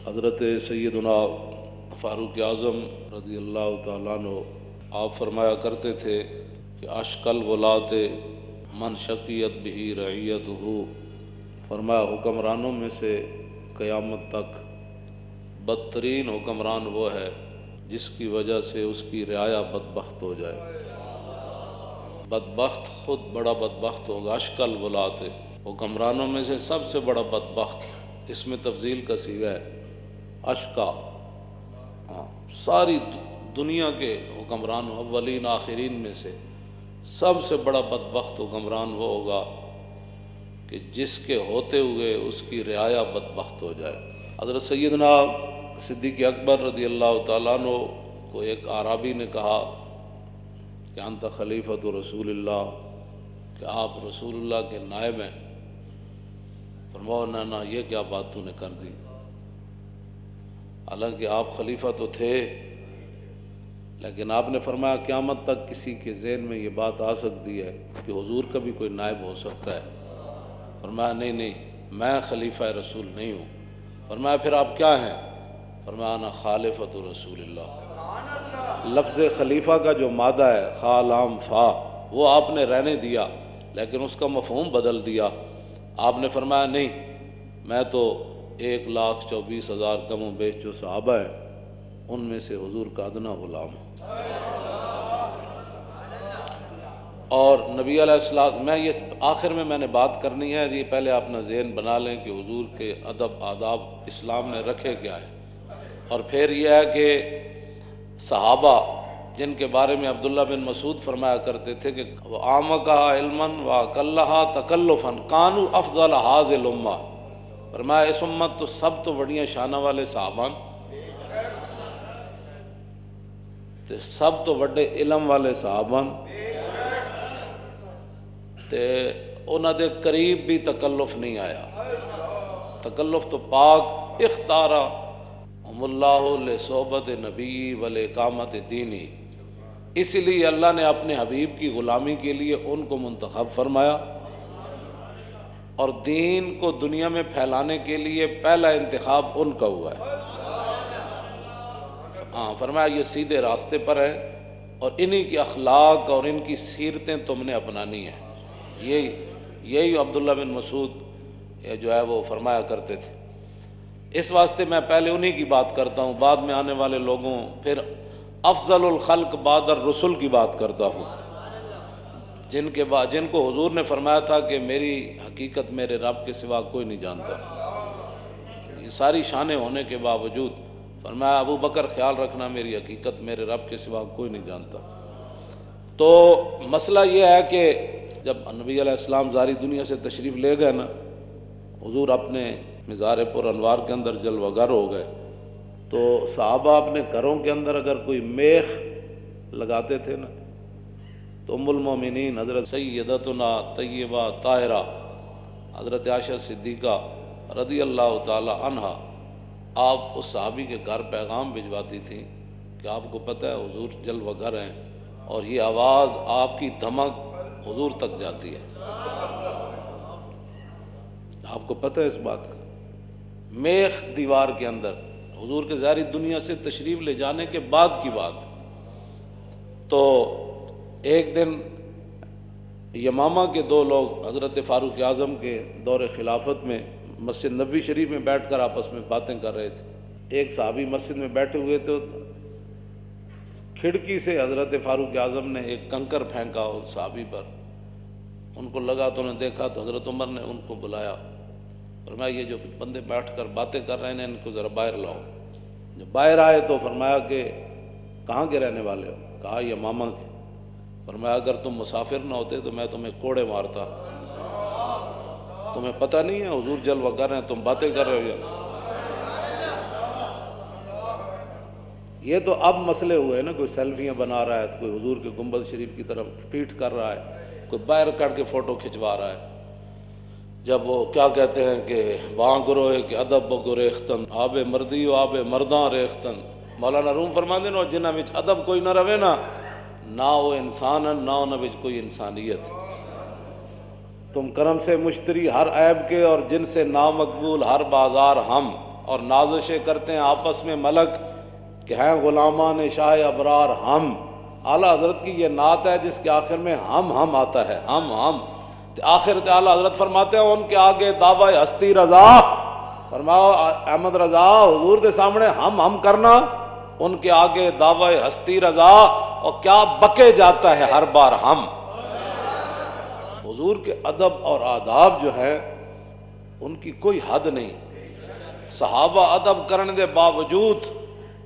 حضرت سیدنا فاروق اعظم رضی اللہ تعالیٰ عنہ آپ فرمایا کرتے تھے کہ اشکل ولات من شقیت بہی رعیت ہو، فرمایا حکمرانوں میں سے قیامت تک بدترین حکمران وہ ہے جس کی وجہ سے اس کی رعایا بدبخت ہو جائے۔ بدبخت خود بڑا بدبخت ہوگا۔ اشکل ولات حکمرانوں میں سے سب سے بڑا بدبخت، اس میں تفضیل کا صیغہ ہے اشکا۔ ساری دنیا کے حکمران اولین آخرین میں سے سب سے بڑا بدبخت حکمران وہ ہوگا کہ جس کے ہوتے ہوئے اس کی رعایا بدبخت ہو جائے۔ حضرت سیدنا صدیق اکبر رضی اللہ تعالیٰ عنہ کو ایک اعرابی نے کہا کہ انت خلیفۃ رسول اللہ، کہ آپ رسول اللہ کے نائب ہیں۔ فرمایا نہ یہ کیا بات تو نے کر دی، حالانکہ آپ خلیفہ تو تھے، لیکن آپ نے فرمایا قیامت تک کسی کے ذہن میں یہ بات آ سکتی ہے کہ حضور کا بھی کوئی نائب ہو سکتا ہے۔ فرمایا نہیں میں خلیفہ رسول نہیں ہوں۔ فرمایا پھر آپ کیا ہیں؟ فرمایا انا خالفۃ رسول اللہ۔ لفظ خلیفہ کا جو مادہ ہے خا لام فا، وہ آپ نے رہنے دیا لیکن اس کا مفہوم بدل دیا۔ آپ نے فرمایا نہیں، میں تو 1,24,000 کم و بیش جو صحابہ ہیں ان میں سے حضور کا ادنا غلام ہوں۔ اور نبی علیہ السلام، میں یہ آخر میں نے بات کرنی ہے، یہ پہلے اپنا ذہن بنا لیں کہ حضور کے ادب آداب اسلام نے رکھے کیا ہے، اور پھر یہ ہے کہ صحابہ جن کے بارے میں عبداللہ بن مسعود فرمایا کرتے تھے کہ وَعَامَقَهَا عِلْمًا وَأَقَلَّهَا تَكَلُّفًا كَانُوا أَفْضَلَ هَذِهِ الْأُمَّةِ۔ فرمایا اس امت تو سب تو بڑیاں شانہ والے صحابان تے سب تو بڑے علم والے صحابان تے انہاں دے قریب بھی تکلف نہیں آیا۔ تکلف تو پاک اختارا ہم اللہ لصحبت نبی ولاقامت دینی، اس لیے اللہ نے اپنے حبیب کی غلامی کے لیے ان کو منتخب فرمایا، اور دین کو دنیا میں پھیلانے کے لیے پہلا انتخاب ان کا ہوا ہے۔ فرمایا یہ سیدھے راستے پر ہے اور انہی کی اخلاق اور ان کی سیرتیں تم نے اپنانی ہیں۔ یہی عبداللہ بن مسعود جو ہے وہ فرمایا کرتے تھے۔ اس واسطے میں پہلے انہی کی بات کرتا ہوں، بعد میں آنے والے لوگوں، پھر افضل الخلق بعد الرسل کی بات کرتا ہوں، جن کو حضور نے فرمایا تھا کہ میری حقیقت میرے رب کے سوا کوئی نہیں جانتا۔ یہ ساری شانیں ہونے کے باوجود فرمایا ابو بکر خیال رکھنا میری حقیقت میرے رب کے سوا کوئی نہیں جانتا۔ تو مسئلہ یہ ہے کہ جب نبی علیہ السلام ظاہری دنیا سے تشریف لے گئے نا، حضور اپنے مزار پر انوار کے اندر جلوہ گر ہو گئے، تو صحابہ اپنے گھروں کے اندر اگر کوئی میخ لگاتے تھے نا، تو ام المومنین حضرت سیدتنا طیبہ طاہرہ حضرت عائشہ صدیقہ رضی اللہ تعالی عنہا، آپ اس صحابی کے گھر پیغام بھجواتی تھیں کہ آپ کو پتہ ہے حضور جلوہ گر ہیں، اور یہ آواز آپ کی دھمک حضور تک جاتی ہے۔ آپ کو پتہ ہے اس بات کا؟ میخ دیوار کے اندر حضور کے ظاہری دنیا سے تشریف لے جانے کے بعد کی بات۔ تو ایک دن یمامہ کے دو لوگ حضرت فاروق اعظم کے دور خلافت میں مسجد نبوی شریف میں بیٹھ کر آپس میں باتیں کر رہے تھے۔ ایک صحابی مسجد میں بیٹھے ہوئے تو کھڑکی سے حضرت فاروق اعظم نے ایک کنکر پھینکا اس صحابی پر، ان کو لگا تو انہوں نے دیکھا تو حضرت عمر نے ان کو بلایا، فرمایا یہ جو بندے بیٹھ کر باتیں کر رہے ہیں ان کو ذرا باہر لاؤ۔ جب باہر آئے تو فرمایا کہ کہاں کے رہنے والے ہو؟ کہا یمامہ کے۔ فرمایا اگر تم مسافر نہ ہوتے تو میں تمہیں کوڑے مارتا، تمہیں پتہ نہیں ہے حضور جلوہ گر ہیں، تم باتیں کر رہے ہو۔ یہ تو اب مسئلے ہوئے نا، کوئی سیلفیاں بنا رہا ہے تو کوئی حضور کے گنبد شریف کی طرف پیٹ کر رہا ہے، کوئی باہر کر کے فوٹو کھنچوا رہا ہے۔ جب وہ کیا کہتے ہیں کہ وہاں گروہ کہ ادب بگو ریختن آب مردی و آب مرداں ریختن، مولانا روم فرماندے نو جنہاں وچ ادب کوئی نہ رہے نا، نہ وہ انسان ہے نہ انہاں وچ کوئی انسانیت۔ تم کرم سے مشتری ہر عیب کے اور جن سے نامقبول ہر بازار ہم، اور نازشیں کرتے ہیں آپس میں ملک کہ ہیں غلامان شاہ ابرار ہم. اعلیٰ حضرت کی یہ نعت ہے جس کے آخر میں ہم آتا ہے. ہم آخر اعلیٰ حضرت فرماتے ہیں ان کے آگے دعوی ہستی رضا. فرماؤ احمد رضا حضور کے سامنے ہم کرنا، ان کے آگے دعوی ہستی رضا، اور کیا بکے جاتا ہے ہر بار ہم. حضور کے ادب اور آداب جو ہے ان کی کوئی حد نہیں. صحابہ ادب کرنے دے باوجود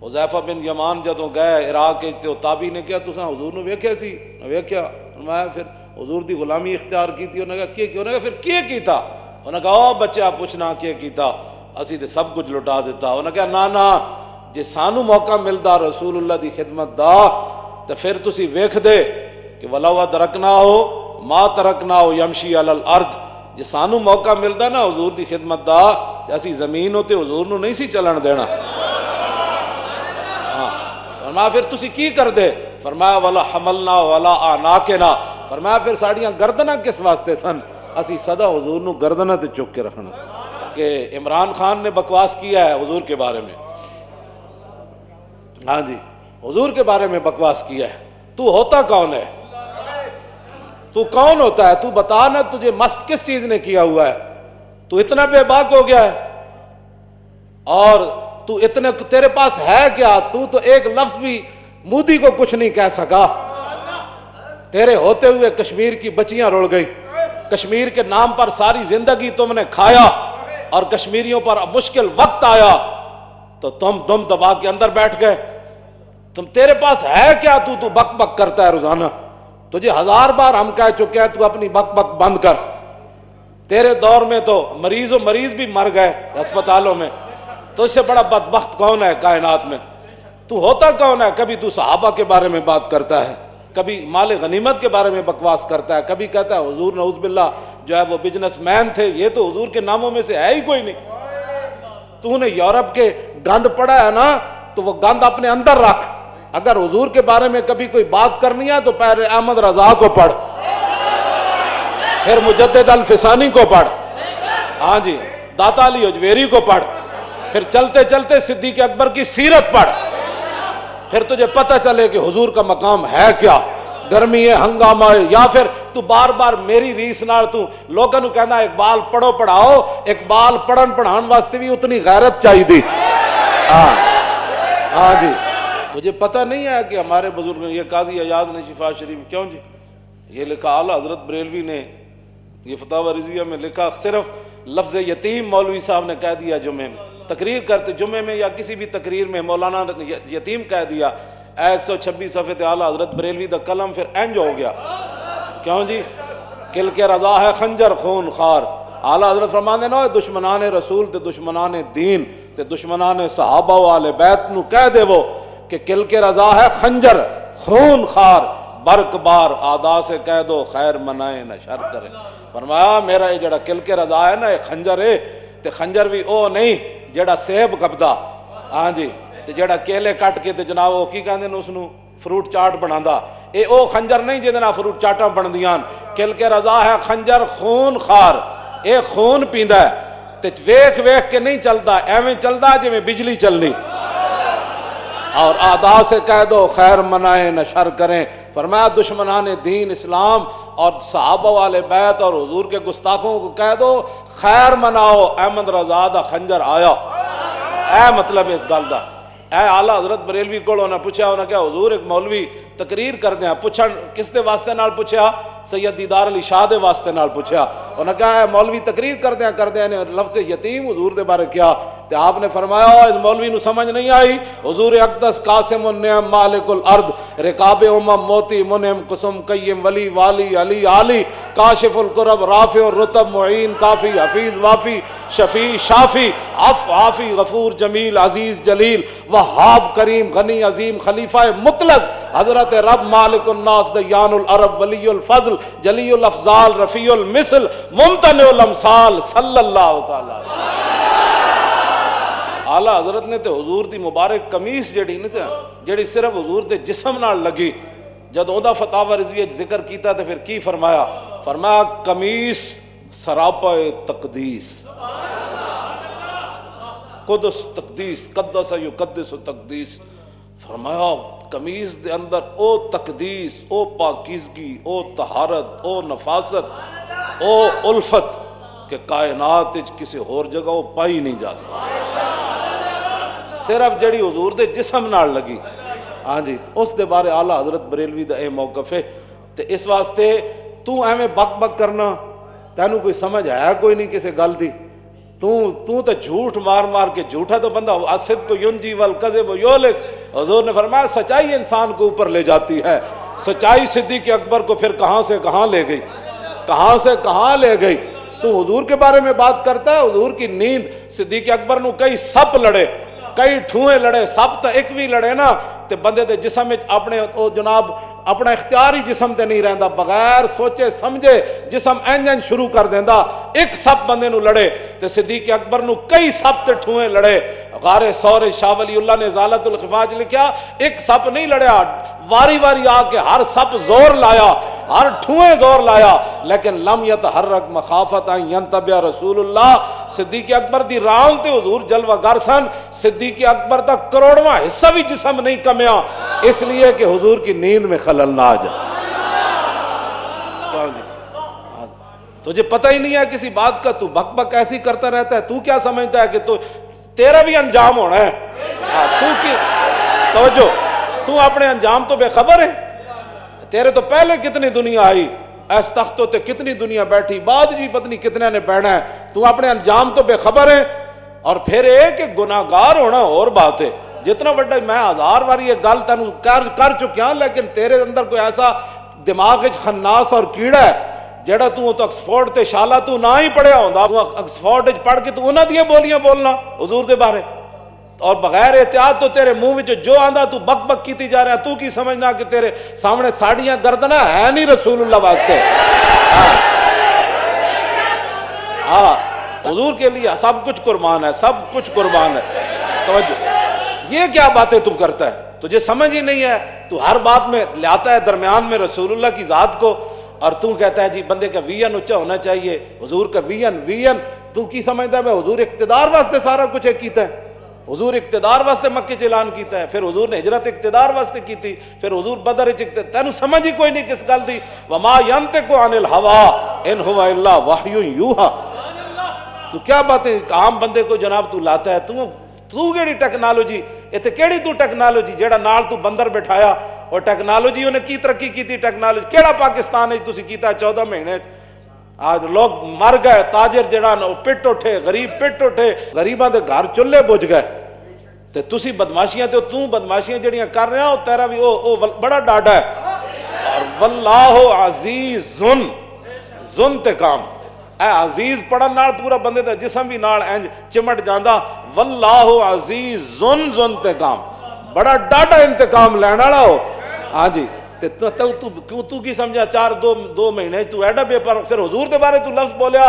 حذیفہ بن یمان جدوں گئے عراق تے تابعی نے کہا تساں حضور نو ویکھیا سی؟ ویکھیا. فرمایا پھر حضور دی غلامی اختیار کیتی؟ انہوں نے کہا کی؟ انہوں نے کہا پھر کی کیتا؟ انہوں نے کہا او بچہ پوچھنا کی کیتا، اسی تے سب کچھ لٹا دیتا. انہوں نے کہا نا جے سانو موقع ملدا رسول اللہ دی خدمت دا تے پھر تسی ویکھ دے کہ ولو ترکنا ہو ما ترکنا ہو یمشی علی الارض. جے سانو موقع ملدا نا حضور دی خدمت دا تے اسی زمین تے حضور نو نہیں سی چلن دینا. فرمایا پھر تسی کی کر دے؟ فرمایا ولا حملنا ولا آناکنا. فرمایا پھر ساڑیاں گردناں کس واسطے سن؟ اسی صدا حضور نو گردناں تے چک کے رکھنا سی. کہ عمران خان نے بکواس کیا ہے حضور کے بارے میں. ہاں جی حضور کے بارے میں بکواس کیا ہے. تو ہوتا کون ہے؟ تو کون ہوتا ہے؟ تو بتا نا تجھے مست کس چیز نے کیا ہوا ہے؟ تو اتنا بے باک ہو گیا ہے اور تو اتنے تیرے پاس ہے کیا؟ تو ایک لفظ بھی مودی کو کچھ نہیں کہہ سکا. تیرے ہوتے ہوئے کشمیر کی بچیاں رڑ گئی، کشمیر کے نام پر ساری زندگی تم نے کھایا اور کشمیریوں پر مشکل وقت آیا تو تم دم دبا کے اندر بیٹھ گئے. تیرے پاس ہے کیا؟ تو بک بک کرتا ہے روزانہ. تجھے 1000 بار ہم کہہ چکے ہیں تو اپنی بک بک بند کر. تیرے دور میں تو مریض بھی مر گئے ہسپتالوں میں. تو اس سے بڑا بدبخت کون ہے کائنات میں؟ تو ہوتا کون ہے؟ کبھی تو صحابہ کے بارے میں بات کرتا ہے، کبھی مال غنیمت کے بارے میں بکواس کرتا ہے، کبھی کہتا ہے حضور نعوذ باللہ جو ہے وہ بزنس مین تھے. یہ تو حضور کے ناموں میں سے ہے ہی کوئی نہیں. تو نے یورپ کے گند پڑا ہے نا تو وہ گند اپنے اندر رکھ. اگر حضور کے بارے میں کبھی کوئی بات کرنی ہے تو پہلے احمد رضا کو پڑھ، پھر مجدد الفسانی کو پڑھ، ہاں جی داتا علی اجویری کو پڑھ، پھر چلتے چلتے صدیق اکبر کی سیرت پڑھ. پھر تجھے پتہ چلے کہ حضور کا مقام ہے کیا. گرمی ہے، ہنگامہ ہے، یا پھر تو بار بار میری ریس نال تو لوگوں نو کہنا اقبال پڑھو پڑھاؤ. اقبال پڑھن پڑھان واسطے بھی اتنی غیرت چاہیے دی. ہاں جی تجھے پتہ نہیں ہے کہ ہمارے بزرگ یہ قاضی ایاز نے شفا شریف کیوں جی یہ لکھا، اعلیٰ حضرت بریلوی نے یہ فتاوی رضویہ میں لکھا، صرف لفظ یتیم مولوی صاحب نے کہہ دیا جمعے میں تقریر کرتے، جمعے میں یا کسی بھی تقریر میں مولانا یتیم کہہ دیا. 126 صفحے تے اعلیٰ حضرت بریلوی دا قلم پھر انج ہو گیا. کیوں جی؟ کل کے رضا ہے خنجر خون خار. اعلیٰ حضرت فرمانے نا دشمنان رسول تے دشمنان دین تے دشمنان صحابہ و آل بیت نو کہہ دے وہ کہ کل کے رضا ہے خنجر خون خار، برق بار آدا سے کہہ دو خیر منائے نہ شر کرے. فرمایا میرا یہ جڑا کل کے رضا ہے نا یہ خنجر ہے تے خنجر بھی او نہیں جڑا سیب کبدا، ہاں جی تے جڑا کیلے کٹ کے تے جناب وہ کی کہندے نے اس نو فروٹ چاٹ بنادا. اے او خنجر نہیں جے نال فروٹ چاٹاں بندیاں. کل کے رضا ہے خنجر خون خار، اے خون پیندا ہے تے ویکھ ویکھ کے نہیں چلدا، ایویں چلدا جویں بجلی چلنی. اور آدا سے کہہ دو خیر منائے نہ شر کریں. فرمایا دشمنان دین اسلام اور صحابہ والے بیت اور حضور کے گستاخوں کو کہہ دو خیر مناؤ، احمد رضا دا خنجر آیا. اے مطلب اس گل دا اے اعلیٰ حضرت بریلوی کو انہوں نے پوچھا، انہوں نے کہا حضور ایک مولوی تقریر کر دیا. پوچھا کس دے واسطے نال پوچھا؟ سید دیدار علی شاہ دے واسطے نال پوچھا. انہوں نے کہا اے مولوی تقریر کر دیا نے لفظ یتیم حضور دے بارے کیا. تو آپ نے فرمایا اس مولوی نو سمجھ نہیں آئی. حضور اقدس قاسم النعم مالک الارض رکاب امم موتی منعم قسم قیم ولی والی علی عالی کاشف القرب رافع الرتب معین کافی حفیظ وافی شفیع شافی عف عافی غفور جمیل عزیز جلیل وہاب کریم غنی عظیم خلیفہ مطلق حضرت رب مالک الناس دیان العرب ولی الفضل جلی الافضال رفیع المثل ممتنع الامثال صلی اللہ تعالی. اعلیٰ حضرت نے تے حضور دی مبارک قمیص جڑی نا جڑی صرف حضور دے جسم نال لگی جد او دا فتاوی رضویہ ذکر کیتا تے پھر کی فرمایا؟ فرمایا قمیص سراپا تقدیس. قدس تقدیس، قدس یقدس تقدیس، فرمایا قمیض دے اندر او تقدیس، او پاکیزگی، او طہارت، او نفاست، او الفت کہ کائنات وچ کسی اور جگہ وہ پائی نہیں جا سکتی، صرف جڑی حضور دے جسم نال لگی۔ ہاں جی، اس دے بارے اعلیٰ حضرت بریلوی دا اے موقف ہے۔ تے اس واسطے تو ایویں بک بک کرنا، تینوں کوئی سمجھ ہے کوئی نہیں کسی گل دی، تو تے جھوٹ مار مار کے، جھوٹا تو بندہ الصدق ینجی والکذب یہلک، حضور نے فرمایا سچائی انسان کو اوپر لے جاتی ہے۔ سچائی صدیق اکبر کو پھر کہاں سے کہاں لے گئی، کہاں سے کہاں لے گئی۔ تو حضور کے بارے میں بات کرتا ہے، حضور کی نیند صدیق اکبر نو کئی سپ لڑے، کئی ٹھوئے لڑے، سپ تو ایک بھی لڑے نا تے بندے دے جسم وچ اپنے او جناب اپنا اختیاری جسم تے نہیں رہندا، بغیر سوچے سمجھے جسم انجن شروع کر دیندا۔ ایک سپ بندے نو لڑے تے صدیق اکبر نو کئی سپ تے ٹھوئے لڑے۔ غار ثور شاہ ولی اللہ نے ازالۃ الخفاج لکھیا، ایک سپ نہیں لڑیا، واری واری آ کے ہر سپ زور لایا، ہر ٹھوئے زور لایا، لیکن لم یتحرک مخافت ان ینتبہ رسول اللہ۔ صدیق اکبر دی ران تے حضور جلوہ گر سن، صدیق اکبر دا کروڑواں حصہ بھی جسم نہیں کمیا، اس لیے کہ حضور کی نیند میں خلل نہ آ جائے۔ تجھے پتہ ہی نہیں ہے کسی بات کا، تو بک بک ایسی کرتا رہتا ہے، تو کیا سمجھتا ہے کہ تو تیرا بھی انجام ہونا ہے؟ تو کی توجہ، تو اپنے انجام تو بے خبر ہے، تیرے تو پہلے کتنی دنیا آئی، اس تختوں تے کتنی دنیا بیٹھی، بعد جی پتنی کتنے نے بیٹھنا ہے، تو اپنے انجام تو بے خبر ہے۔ اور پھر ایک کہ گناہگار ہونا اور بات ہے، جتنا بڑا میں ہزار بار یہ گل تینوں کر چکیا، لیکن تیرے اندر کوئی ایسا دماغ وچ خناس اور کیڑا ہے جڑا تو آکسفورڈ تے شالا تو نہ ہی پڑھیا ہوندا، تو آکسفورڈ وچ پڑھ کے تو انہاں دی بولیاں بولنا حضور دے بارے، اور بغیر احتیاط تو تیرے منہ وچ جو آندا تو بک بک کیتی جا رہا ہے۔ تو کی سمجھنا کہ تیرے سامنے ساڑیاں گردنا ہے نہیں رسول اللہ واسطے؟ ہاں، حضور کے لیے سب کچھ قربان ہے، سب کچھ قربان ہے۔ توجہ، یہ کیا باتیں تو کرتا ہے، تجھے سمجھ ہی نہیں ہے، تو ہر بات میں لاتا ہے درمیان میں رسول اللہ کی ذات کو، اور تو کہتا ہے جی بندے کا وین اونچا ہونا چاہیے، حضور کا وین تو کی سمجھتا ہے؟ میں حضور اقتدار واسطے سارا کچھ کیتا ہے، حضور اقتدار واسطے مکے چ اعلان کیتا ہے، پھر حضور نے ہجرت اقتدار واسطے کی تھی، پھر حضور بدر وچ تینوں سمجھ ہی کوئی نہیں کس گل دی۔ وما ینطق عن الہوا ان ہوا الا وحی یوحی۔ تو کیا باتیں عام بندے کو جناب تو لاتا ہے، تو کیڑی ٹیکنالوجی، ایتھے کیڑی تو ٹیکنالوجی جیڑا نال تو بندر بٹھایا، اور ٹیکنالوجی انہیں کی ترقی کی تھی، ٹیکنالوجی کیڑا پاکستان ہے تسی کیتا 14 مہینے؟ آج لوگ مر گئے، تاجر جڑا پٹ اٹھے، غریب پٹ اٹھے، غریباں دے گھر چولہے بجھ گئے، تے تسی بدماشیاں تے تو بدماشیاں جڑیاں کر رہے ہو، تیرا بھی او بڑا ڈاڈا ہے۔ اور واللہ عزیز ذو انتقام، اے عزیز پڑھن نال پورا بندے دا جسم بھی نال انج چمٹ جاندا۔ واللہ عزیز ذو انتقام، بڑا ڈاڈا انتقام لینا والا ہو۔ ہاں جی، تو کی سمجھا 2 مہینے تو ایڈا بے پر، پھر حضور دے بارے تو لفظ بولیا،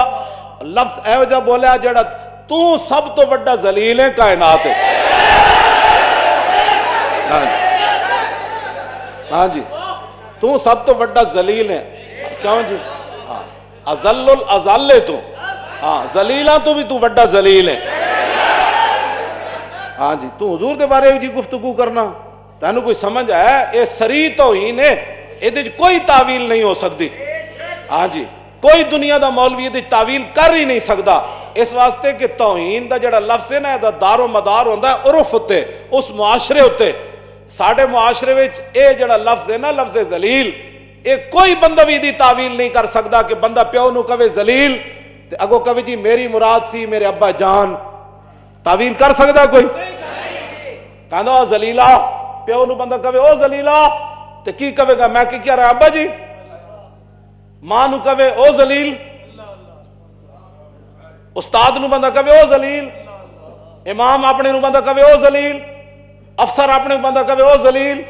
لفظ ایو جا بولیا جڑا تو سب تو بڑا ذلیل ہے کائنات ہے۔ ہاں جی، تو سب تو بڑا ذلیل ہے، کیوں جی؟ ہاں، اذل الاذل تو، ہاں ذلیلاں تو بھی تو بڑا ذلیل ہے۔ ہاں جی، تو حضور دے بارے جی گفتگو کرنا، تینوں کوئی سمجھ ہے؟ یہ سری توہین ہے، یہ کوئی تعویل نہیں ہو سکتی۔ ہاں جی، کوئی دنیا دا مولوی یہ تعویل کر ہی نہیں سکتا، اس واسطے کہ توہین دا جڑا لفظ ہے نا، دا دار و مدار ہوتا ہے عرف ہوتے، اس معاشرے ہوتے۔ ساڑھے معاشرے وچ اے جڑا لفظ ہے نا، لفظ ذلیل، اے کوئی بندہ بھی دی تعویل نہیں کر سکتا کہ بندہ پیو نو کہے ذلیل تے اگو کہے جی میری مراد سی میرے ابا جان۔ تعویل کر سکتا کوئی؟ کہنا او ذلیلہ، پیو نو بندہ کہے او ذلیلہ تے کی کہے گا؟ میں کیا رہا ابا جی؟ ماں نو کہے او ذلیل، استاد نو بندہ کہے او ذلیل، امام اپنے نو بندہ کہے او ذلیل، افسر اپنے بندہ کہے او ذلیل،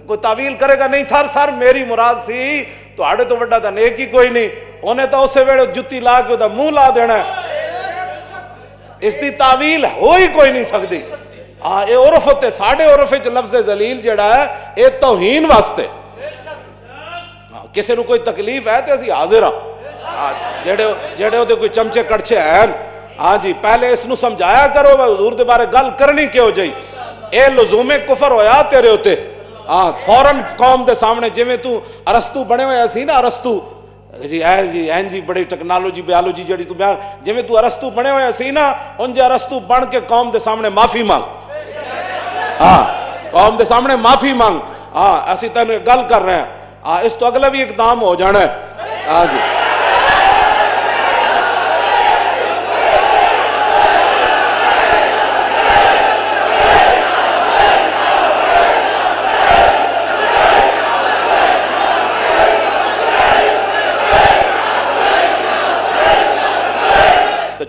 کوئی تعویل کرے گا نہیں سر میری مراد سی، تو آڑے تو وڈا دا نیک ہی کوئی نہیں، انہیں تو اسے ویڑے جتی لا کے دا منہ لا دینا ہے، اس دی تعویل ہو ہی کوئی نہیں سکتی۔ ہاں، اے عرف ہوتے، ساڑھے عرف وچ لفظ ذلیل جڑا ہے اے توہین واسطے، کسی نو کوئی تکلیف ہے تو اسی حاضر ہاں، جڑے ہوتے کوئی چمچے کڑچے ہیں ہاں جی پہلے اس نو سمجھایا کرو حضور دے بارے گل کرنی کیوں جائی اے لزوم کفر ہویا تیرے ہوتے ہاں فوراً قوم دے سامنے جویں تو ارسطو بنے ہوئے سی نا ارسطو جی بڑی ٹیکنالوجی بیالوجی جڑی تو بیان جویں تو ارسطو بنے ہوئے سی نا انج ارسطو بن کے قوم دے سامنے معافی مانگ ہاں قوم دے سامنے معافی مانگ ہاں اسی تینوں گل کر رہے ہیں ہاں اس تو اگلا بھی اقدام ہو جانا ہے ہاں جی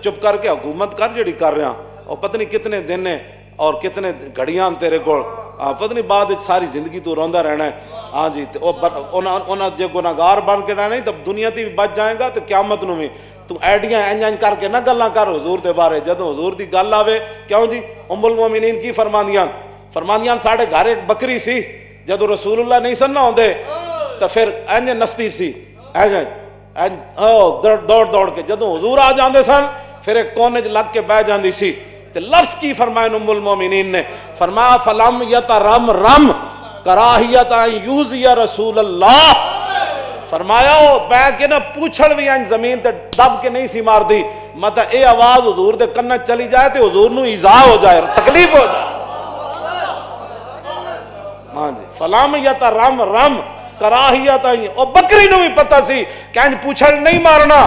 چپ کر کے حکومت کر جڑی کر رہا اور پتہ نہیں کتنے دن نے اور کتنے گھڑیاں تیرے کو پتہ نہیں بعد ساری زندگی تو روندا رہنا ہے ہاں جی انہاں جے گناہگار بن کے رہنا تو دنیا تی بھی بچ جائے گا تو قیامت نو بھی تو ایڈیاں انج کر کے نہ گلاں کر حضور دے بارے جدوں حضور دی گل آوے کیوں جی ام المومنین کی فرماندیاں ساڈے گھر ایک بکری سی جدوں رسول اللہ نہیں سن نہ ہوندے تو پھر انج نستی سی دوڑ کے جدوں حضور آ جاندے سن پھر ایک کونے لگ کے بہ جاندی سی تے لفظ کی فرمایا ام المومنین نے فرمایا فلم یترم رم کراہیت ان یوزی رسول اللہ فرمایا وہ بہ کے نہ پوچھڑ بھی ان زمین تے دب کے نہیں سی مار دی مطلب اے آواز حضور دے کن چلی جائے تے حضور نو ایذا ہو جائے تکلیف ہو جائے ہاں جی فلم یترم رم کراہیت او بکری نو بھی پتہ سی کہ ان پوچھڑ نہیں مارنا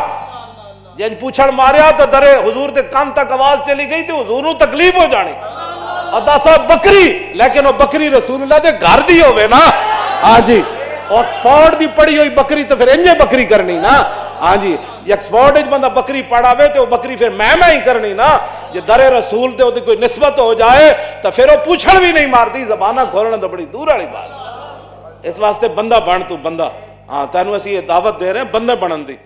جن پوچھڑ ماریا تو درے حضور دے کان تک آواز چلی گئی تو حضور نو تکلیف ہو جانی ادا صاحب بکری لیکن وہ بکری رسول اللہ دے گھر دی ہوئے نا ہاں جی آکسفورڈ دی پڑی ہوئی بکری تو پھر انجے بکری کرنی نا ہاں جی آکسفورڈ وچ بندہ بکری پڑھا ہوئے تو وہ بکری پھر میں ہی کرنی نا جے درے رسول تے کوئی نسبت ہو جائے تو پھر وہ پوچھڑ بھی نہیں مارتی زبانہ کھولنا تو بڑی دور والی بات اس واسطے بندہ بن تو بندہ ہاں تینوں اسی یہ دعوت دے رہے ہیں بندے بنن دی